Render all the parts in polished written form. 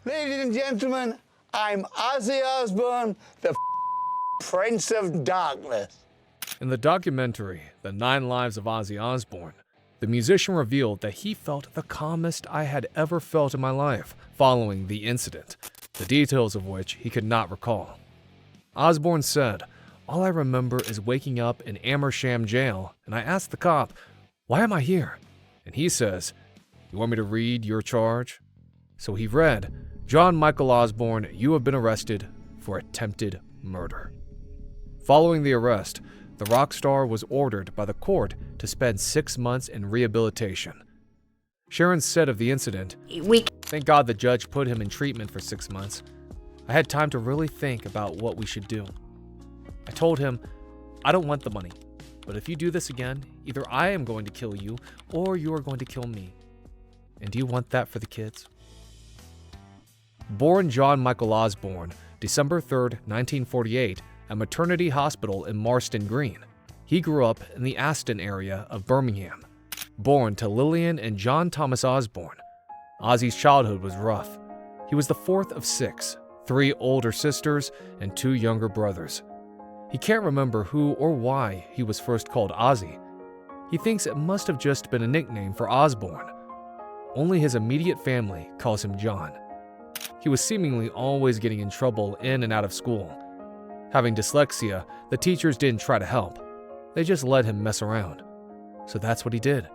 Ladies and gentlemen, I'm Ozzy Osbourne, the Prince of Darkness. In the documentary, The 9 Lives of Ozzy Osbourne, the musician revealed that he felt the calmest I had ever felt in my life following the incident, the details of which he could not recall. Osbourne said, "All I remember is waking up in Amersham jail, and I asked the cop, 'Why am I here?' And he says, 'You want me to read your charge?' So he read, 'John Michael Osbourne, you have been arrested for attempted murder.' Following the arrest, the rock star was ordered by the court to spend 6 months in rehabilitation. Sharon said of the incident, "Thank God the judge put him in treatment for 6 months. I had time to really think about what we should do. I told him, I don't want the money, but if you do this again, either I am going to kill you or you are going to kill me. And do you want that for the kids?" Born John Michael Osbourne, December 3, 1948, at Maternity Hospital in Marston Green, he grew up in the Aston area of Birmingham. Born to Lillian and John Thomas Osbourne, Ozzy's childhood was rough. He was the fourth of 6, 3 older sisters and 2 younger brothers. He can't remember who or why he was first called Ozzy. He thinks it must have just been a nickname for Osbourne. Only his immediate family calls him John. He was seemingly always getting in trouble in and out of school. Having dyslexia, the teachers didn't try to help. They just let him mess around. So that's what he did.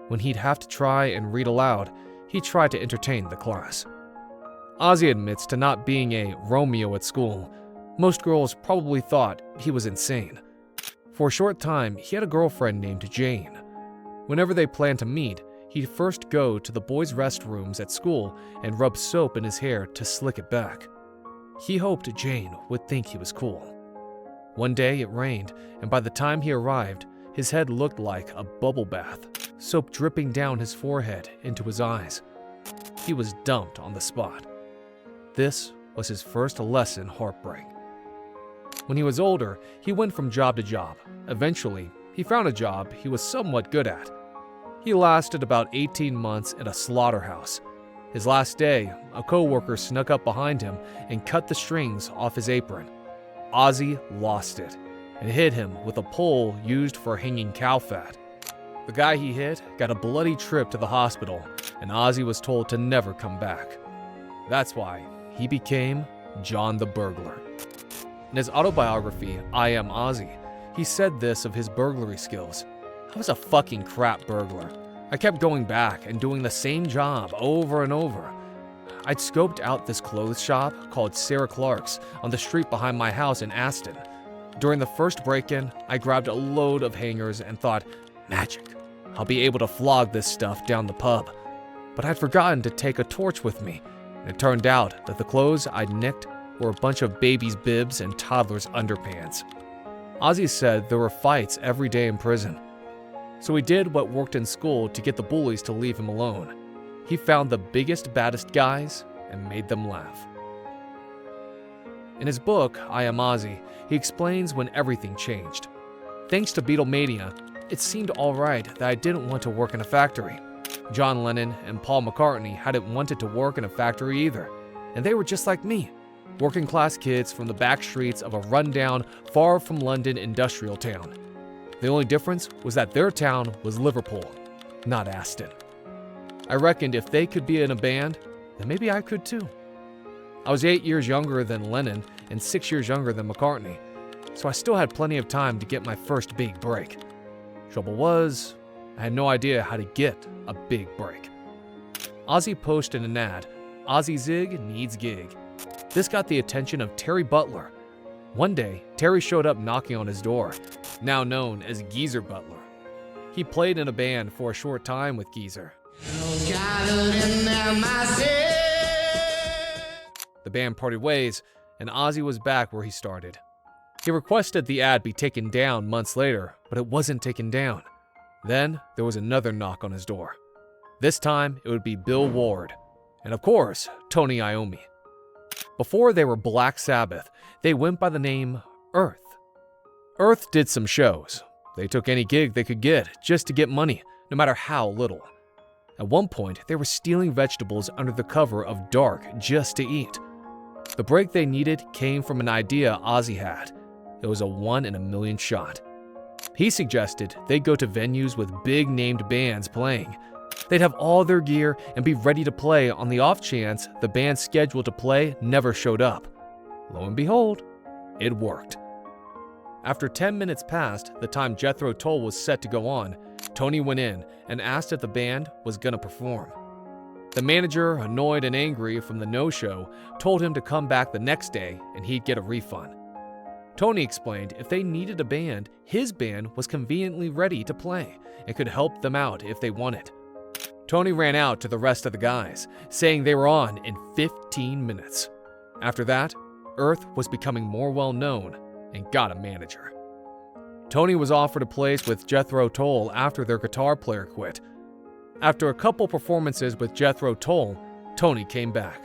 When he'd have to try and read aloud, he tried to entertain the class. Ozzy admits to not being a Romeo at school. Most girls probably thought he was insane. For a short time, he had a girlfriend named Jane. Whenever they planned to meet, he'd first go to the boys' restrooms at school and rub soap in his hair to slick it back. He hoped Jane would think he was cool. One day it rained, and by the time he arrived, his head looked like a bubble bath, soap dripping down his forehead into his eyes. He was dumped on the spot. This was his first lesson heartbreak. When he was older, he went from job to job. Eventually, he found a job he was somewhat good at. He lasted about 18 months at a slaughterhouse. His last day, a co-worker snuck up behind him and cut the strings off his apron. Ozzy lost it and hit him with a pole used for hanging cow fat. The guy he hit got a bloody trip to the hospital, and Ozzy was told to never come back. That's why he became John the Burglar. In his autobiography, I Am Ozzy, he said this of his burglary skills: "I was a fucking crap burglar. I kept going back and doing the same job over and over. I'd scoped out this clothes shop called Sarah Clark's on the street behind my house in Aston. During the first break-in, I grabbed a load of hangers and thought, magic, I'll be able to flog this stuff down the pub. But I'd forgotten to take a torch with me, and it turned out that the clothes I'd nicked were a bunch of babies' bibs and toddlers' underpants." Ozzy said there were fights every day in prison. So he did what worked in school to get the bullies to leave him alone. He found the biggest, baddest guys and made them laugh. In his book, I Am Ozzy, he explains when everything changed. Thanks to Beatlemania, it seemed alright that I didn't want to work in a factory. John Lennon and Paul McCartney hadn't wanted to work in a factory either, and they were just like me, working class kids from the back streets of a rundown, far from London industrial town. The only difference was that their town was Liverpool, not Aston. I reckoned if they could be in a band, then maybe I could too. I was 8 years younger than Lennon and 6 years younger than McCartney, so I still had plenty of time to get my first big break. Trouble was, I had no idea how to get a big break. Ozzy posted an ad, "Ozzy Zig needs gig." This got the attention of Terry Butler. One day, Terry showed up knocking on his door, now known as Geezer Butler. He played in a band for a short time with Geezer. The band parted ways, and Ozzy was back where he started. He requested the ad be taken down months later, but it wasn't taken down. Then there was another knock on his door. This time, it would be Bill Ward, and of course, Tony Iommi. Before they were Black Sabbath, they went by the name Earth. Earth did some shows. They took any gig they could get just to get money, no matter how little. At one point, they were stealing vegetables under the cover of dark just to eat. The break they needed came from an idea Ozzy had. It was a 1 in a million shot. He suggested they go to venues with big-named bands playing. They'd have all their gear and be ready to play on the off chance the band scheduled to play never showed up. Lo and behold, it worked. After 10 minutes passed the time Jethro Tull was set to go on, Tony went in and asked if the band was gonna perform. The manager, annoyed and angry from the no-show, told him to come back the next day and he'd get a refund. Tony explained if they needed a band, his band was conveniently ready to play and could help them out if they wanted. Tony ran out to the rest of the guys, saying they were on in 15 minutes. After that, Earth was becoming more well-known and got a manager. Tony was offered a place with Jethro Tull after their guitar player quit. After a couple performances with Jethro Tull, Tony came back.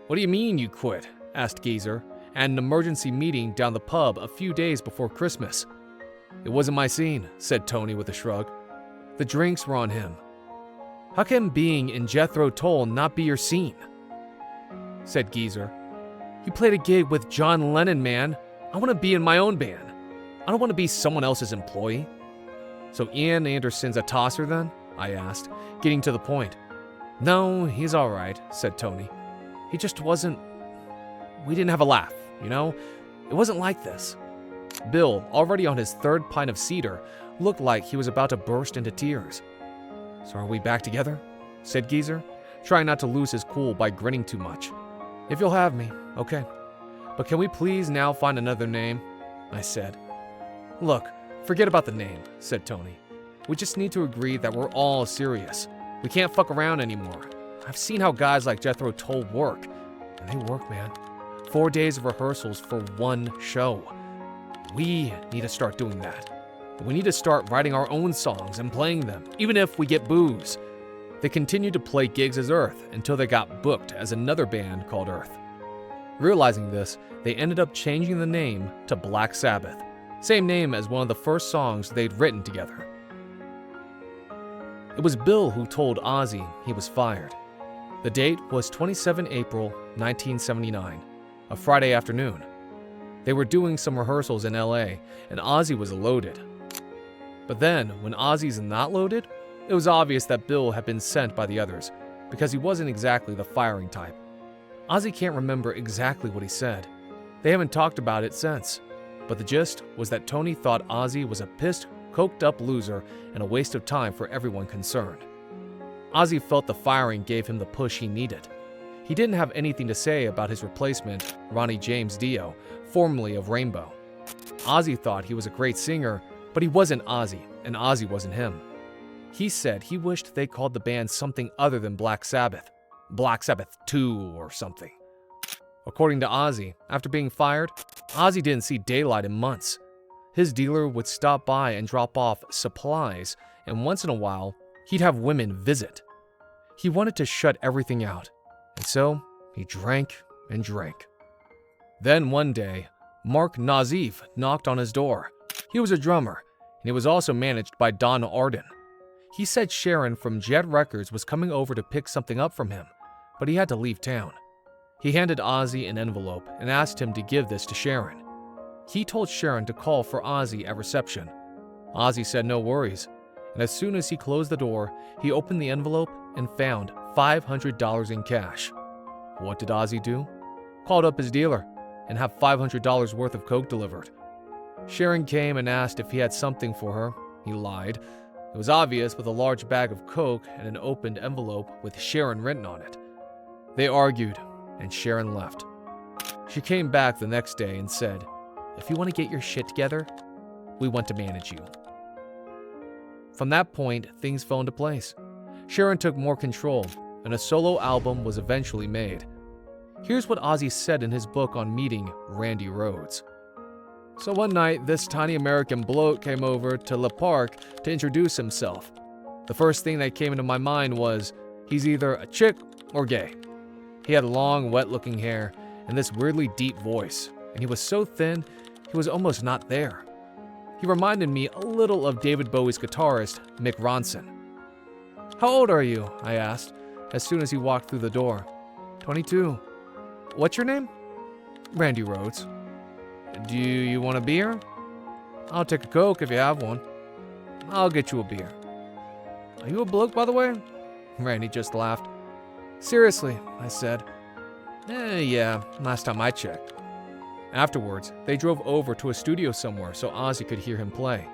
"What do you mean you quit?" asked Geezer at an emergency meeting down the pub a few days before Christmas. "It wasn't my scene," said Tony with a shrug. The drinks were on him. "How can being in Jethro Tull not be your scene?" said Geezer. "You played a gig with John Lennon, man. I want to be in my own band. I don't want to be someone else's employee." "So Ian Anderson's a tosser then?" I asked, getting to the point. "No, he's all right," said Tony. "He just wasn't... We didn't have a laugh, you know? It wasn't like this." Bill, already on his third pint of cedar, looked like he was about to burst into tears. "So are we back together?" said Geezer, trying not to lose his cool by grinning too much. "If you'll have me, okay. But can we please now find another name?" I said. "Look, forget about the name," said Tony. "We just need to agree that we're all serious. We can't fuck around anymore. I've seen how guys like Jethro Tull work. And they work, man. 4 days of rehearsals for one show. We need to start doing that. We need to start writing our own songs and playing them, even if we get boos." They continued to play gigs as Earth until they got booked as another band called Earth. Realizing this, they ended up changing the name to Black Sabbath, same name as one of the first songs they'd written together. It was Bill who told Ozzy he was fired. The date was 27 April 1979, a Friday afternoon. They were doing some rehearsals in LA, and Ozzy was loaded. But then, when Ozzy's not loaded, it was obvious that Bill had been sent by the others, because he wasn't exactly the firing type. Ozzy can't remember exactly what he said. They haven't talked about it since, but the gist was that Tony thought Ozzy was a pissed, coked-up loser and a waste of time for everyone concerned. Ozzy felt the firing gave him the push he needed. He didn't have anything to say about his replacement, Ronnie James Dio, formerly of Rainbow. Ozzy thought he was a great singer, but he wasn't Ozzy, and Ozzy wasn't him. He said he wished they called the band something other than Black Sabbath 2 or something. According to Ozzy, after being fired, Ozzy didn't see daylight in months. His dealer would stop by and drop off supplies, and once in a while, he'd have women visit. He wanted to shut everything out, and so he drank and drank. Then one day, Mark Nazif knocked on his door. He was a drummer, and he was also managed by Don Arden. He said Sharon from Jet Records was coming over to pick something up from him, but he had to leave town. He handed Ozzy an envelope and asked him to give this to Sharon. He told Sharon to call for Ozzy at reception. Ozzy said no worries, and as soon as he closed the door, he opened the envelope and found $500 in cash. What did Ozzy do? Called up his dealer and had $500 worth of coke delivered. Sharon came and asked if he had something for her. He lied. It was obvious with a large bag of coke and an opened envelope with Sharon written on it. They argued, and Sharon left. She came back the next day and said, "If you want to get your shit together, we want to manage you." From that point, things fell into place. Sharon took more control, and a solo album was eventually made. Here's what Ozzy said in his book on meeting Randy Rhoads. "So one night, this tiny American bloke came over to Le Parc to introduce himself. The first thing that came into my mind was, he's either a chick or gay. He had long, wet-looking hair and this weirdly deep voice, and he was so thin, he was almost not there. He reminded me a little of David Bowie's guitarist, Mick Ronson. How old are you? I asked, as soon as he walked through the door. 22. What's your name? Randy Rhoads. Do you want a beer? I'll take a Coke if you have one. I'll get you a beer. Are you a bloke, by the way? Randy just laughed. Seriously, I said. Yeah, last time I checked. Afterwards, they drove over to a studio somewhere so Ozzy could hear him play.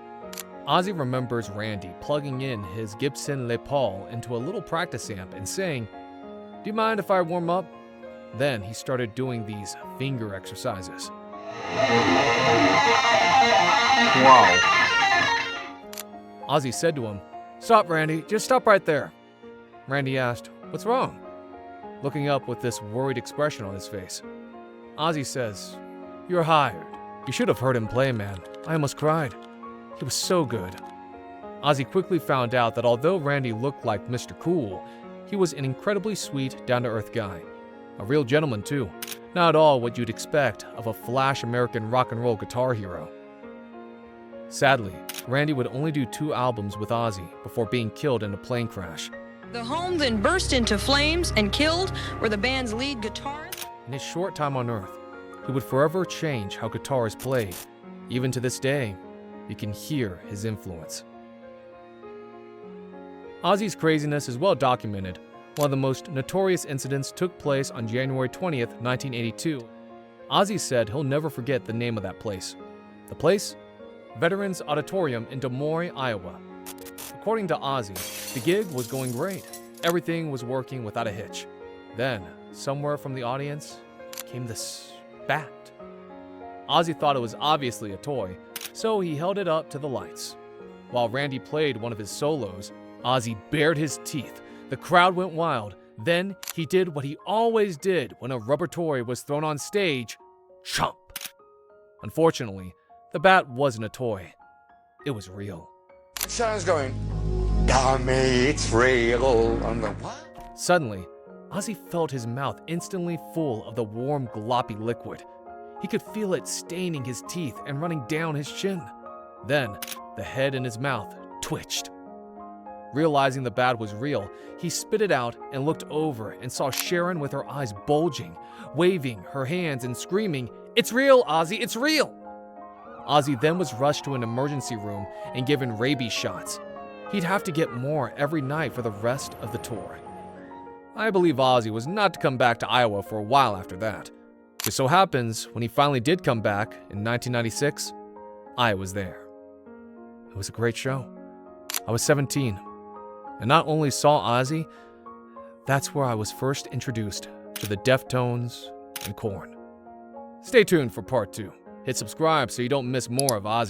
Ozzy remembers Randy plugging in his Gibson Les Paul into a little practice amp and saying, "Do you mind if I warm up?" Then he started doing these finger exercises. Wow. Ozzy said to him, "Stop, Randy, just stop right there." Randy asked, "What's wrong?" Looking up with this worried expression on his face. Ozzy says, "You're hired. You should have heard him play, man. I almost cried. He was so good." Ozzy quickly found out that although Randy looked like Mr. Cool, he was an incredibly sweet, down-to-earth guy. A real gentleman, too. Not at all what you'd expect of a flash American rock and roll guitar hero. Sadly, Randy would only do 2 albums with Ozzy before being killed in a plane crash. The home then burst into flames and killed were the band's lead guitarist. In his short time on Earth, he would forever change how guitar is played. Even to this day, you can hear his influence. Ozzy's craziness is well documented. One of the most notorious incidents took place on January 20th, 1982. Ozzy said he'll never forget the name of that place. The place? Veterans Auditorium in Des Moines, Iowa. According to Ozzy, the gig was going great. Everything was working without a hitch. Then, somewhere from the audience, came this bat. Ozzy thought it was obviously a toy, so he held it up to the lights. While Randy played one of his solos, Ozzy bared his teeth. The crowd went wild. Then he did what he always did when a rubber toy was thrown on stage: chomp. Unfortunately, the bat wasn't a toy. It was real. Sharon's going, "Dummy, it's real." I'm going, what? Suddenly, Ozzy felt his mouth instantly full of the warm, gloppy liquid. He could feel it staining his teeth and running down his chin. Then, the head in his mouth twitched. Realizing the bat was real, he spit it out and looked over and saw Sharon with her eyes bulging, waving her hands and screaming, "It's real, Ozzy, it's real!" Ozzy then was rushed to an emergency room and given rabies shots. He'd have to get more every night for the rest of the tour. I believe Ozzy was not to come back to Iowa for a while after that. Just so happens, when he finally did come back in 1996, I was there. It was a great show. I was 17, and not only saw Ozzy, that's where I was first introduced to the Deftones and Korn. Stay tuned for part 2. Hit subscribe so you don't miss more of Ozzy.